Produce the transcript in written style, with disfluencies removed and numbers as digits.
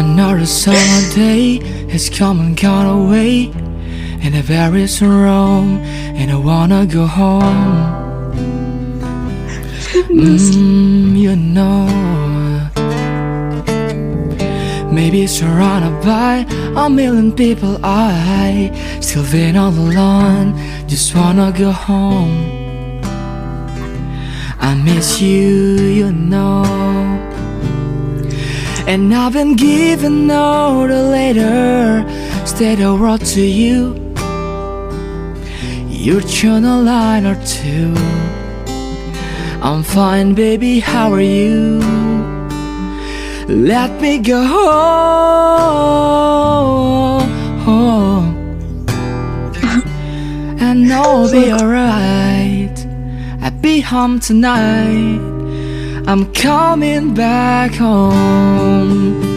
Another summer day has come and gone away, and the berries are wrong, and I wanna go home. You know, maybe surrounded by a million people, I still been all alone, just wanna go home. I miss you, you know, and I've been giving all the letter, state the world to you. You turn a line or two. I'm fine, baby, how are you? Let me go home, and I'll be alright. I'll be home tonight. I'm coming back home.